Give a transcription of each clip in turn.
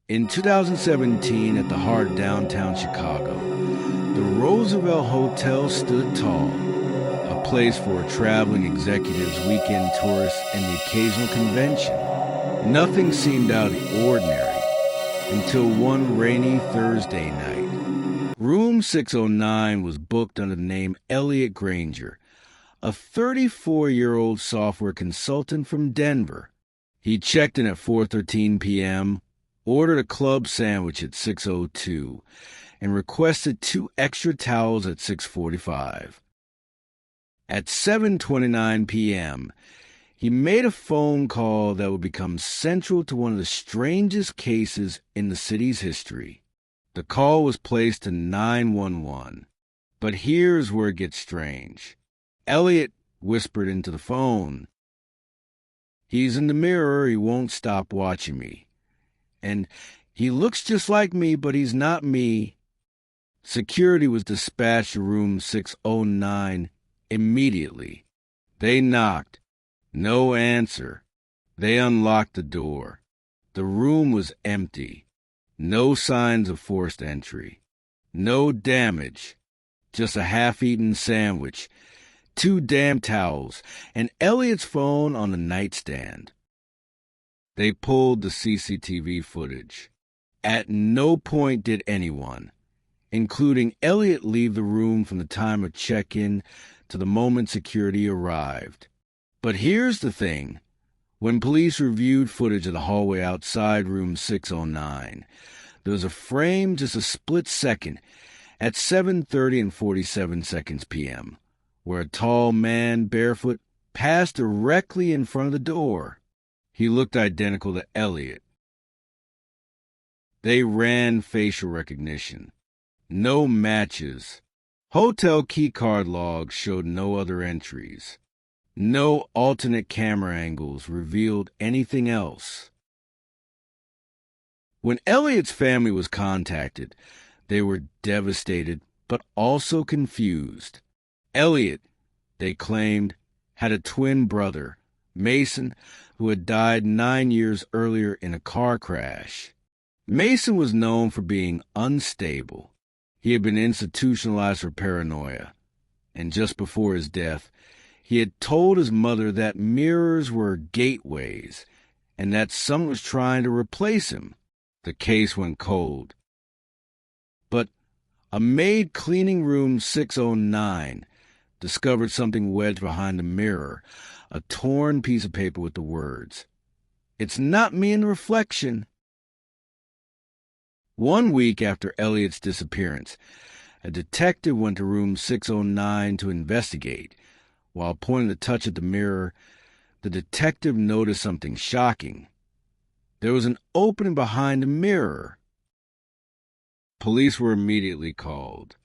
In 2017, at the heart of downtown Chicago, the Roosevelt Hotel stood tall, a place for traveling executives, weekend tourists, and the occasional convention. Nothing seemed out of the ordinary until one rainy Thursday night. Room 609 was booked under the name Elliot Granger, a 34-year-old software consultant from Denver. He checked in at 4:13 p.m., ordered a club sandwich at 6:02, and requested 2 extra towels at 6:45. At 7:29 p.m., he made a phone call that would become central to one of the strangest cases in the city's history. The call was placed to 911. But here's where it gets strange. Elliot whispered into the phone, "He's in the mirror, he won't stop watching me. And he looks just like me, but he's not me." Security was dispatched to room 609 immediately. They knocked. No answer. They unlocked the door. The room was empty. No signs of forced entry. No damage. Just a half-eaten sandwich, 2 damp towels, and Elliot's phone on the nightstand. They pulled the CCTV footage. At no point did anyone, including Elliot, leave the room from the time of check-in to the moment security arrived. But here's the thing. When police reviewed footage of the hallway outside room 609, there was a frame just a split second at 7:30 and 47 seconds p.m., where a tall man, barefoot, passed directly in front of the door. He looked identical to Elliot. They ran facial recognition. No matches. Hotel keycard logs showed no other entries. No alternate camera angles revealed anything else. When Elliot's family was contacted, they were devastated but also confused. Elliot, they claimed, had a twin brother, Mason, who had died 9 years earlier in a car crash. Mason was known for being unstable. He had been institutionalized for paranoia, and just before his death, he had told his mother that mirrors were gateways and that someone was trying to replace him. The case went cold. But a maid cleaning room 609 discovered something wedged behind the mirror, a torn piece of paper with the words, "It's not me in the reflection." 1 week after Elliot's disappearance, a detective went to room 609 to investigate. While pointing the touch at the mirror, the detective noticed something shocking. There was an opening behind the mirror. Police were immediately called.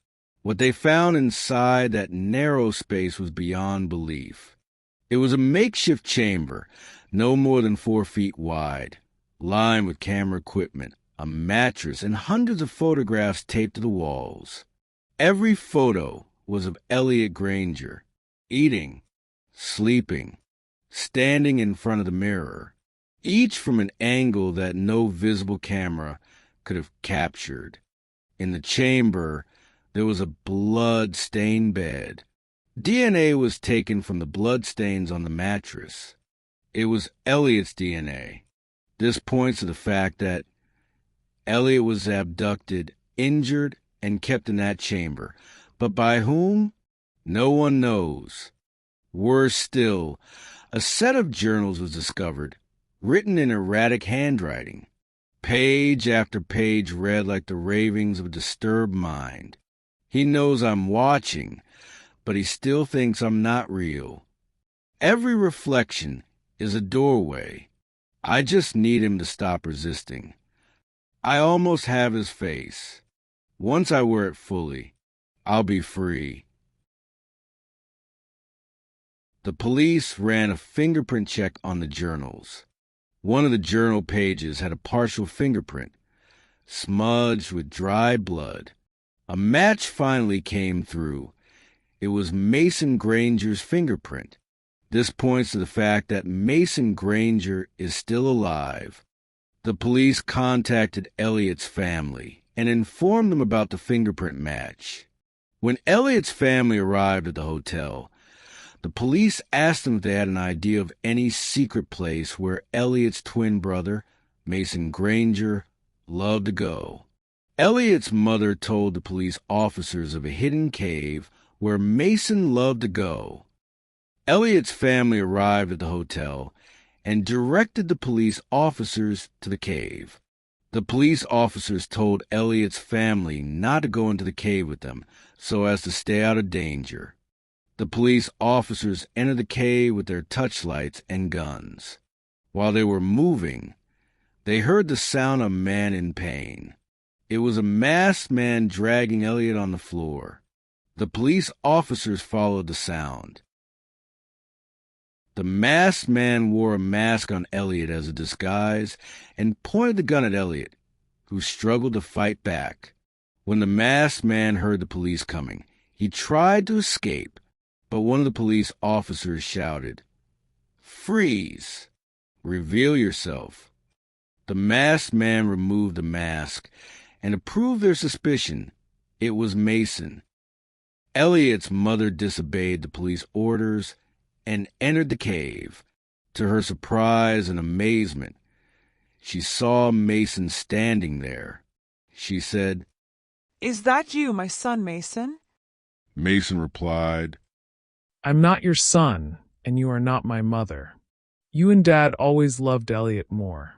What they found inside that narrow space was beyond belief. It was a makeshift chamber, no more than 4 feet wide, lined with camera equipment, a mattress, and hundreds of photographs taped to the walls. Every photo was of Elliot Granger, eating, sleeping, standing in front of the mirror, each from an angle that no visible camera could have captured. In the chamber, there was a blood-stained bed. DNA was taken from the bloodstains on the mattress. It was Elliot's DNA. This points to the fact that Elliot was abducted, injured, and kept in that chamber. But by whom? No one knows. Worse still, a set of journals was discovered, written in erratic handwriting. Page after page read like the ravings of a disturbed mind. He knows I'm watching, but he still thinks I'm not real. Every reflection is a doorway. I just need him to stop resisting. I almost have his face. Once I wear it fully, I'll be free. The police ran a fingerprint check on the journals. One of the journal pages had a partial fingerprint, smudged with dry blood. A match finally came through. It was Mason Granger's fingerprint. This points to the fact that Mason Granger is still alive. The police contacted Elliot's family and informed them about the fingerprint match. When Elliot's family arrived at the hotel, the police asked them if they had an idea of any secret place where Elliot's twin brother, Mason Granger, loved to go. Elliot's mother told the police officers of a hidden cave where Mason loved to go. Elliot's family arrived at the hotel and directed the police officers to the cave. The police officers told Elliot's family not to go into the cave with them so as to stay out of danger. The police officers entered the cave with their touchlights and guns. While they were moving, they heard the sound of a man in pain. It was a masked man dragging Elliot on the floor. The police officers followed the sound. The masked man wore a mask on Elliot as a disguise and pointed the gun at Elliot, who struggled to fight back. When the masked man heard the police coming, he tried to escape, but one of the police officers shouted, "Freeze! Reveal yourself." The masked man removed the mask, and to prove their suspicion, it was Mason. Elliot's mother disobeyed the police orders and entered the cave. To her surprise and amazement, she saw Mason standing there. She said, "Is that you, my son Mason?" Mason replied, "I'm not your son, and you are not my mother. You and Dad always loved Elliot more.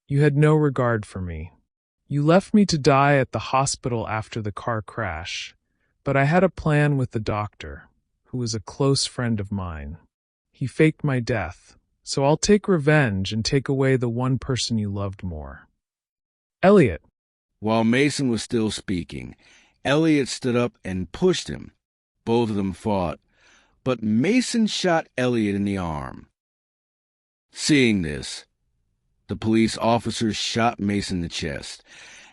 You had no regard for me. You left me to die at the hospital after the car crash, but I had a plan with the doctor, who was a close friend of mine. He faked my death, so I'll take revenge and take away the one person you loved more. Elliot." While Mason was still speaking, Elliot stood up and pushed him. Both of them fought, but Mason shot Elliot in the arm. Seeing this, the police officers shot Mason in the chest,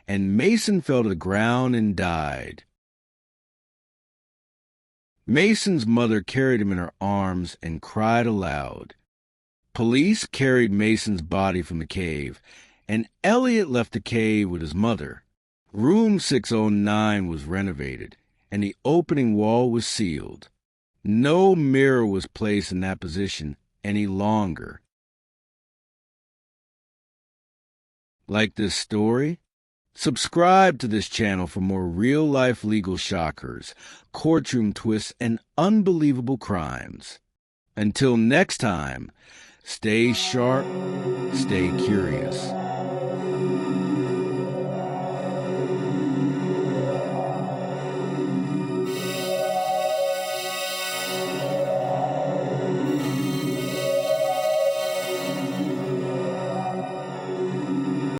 and Mason fell to the ground and died. Mason's mother carried him in her arms and cried aloud. Police carried Mason's body from the cave, and Elliot left the cave with his mother. Room 609 was renovated, and the opening wall was sealed. No mirror was placed in that position any longer. Like this story? Subscribe to this channel for more real-life legal shockers, courtroom twists, and unbelievable crimes. Until next time, stay sharp, stay curious.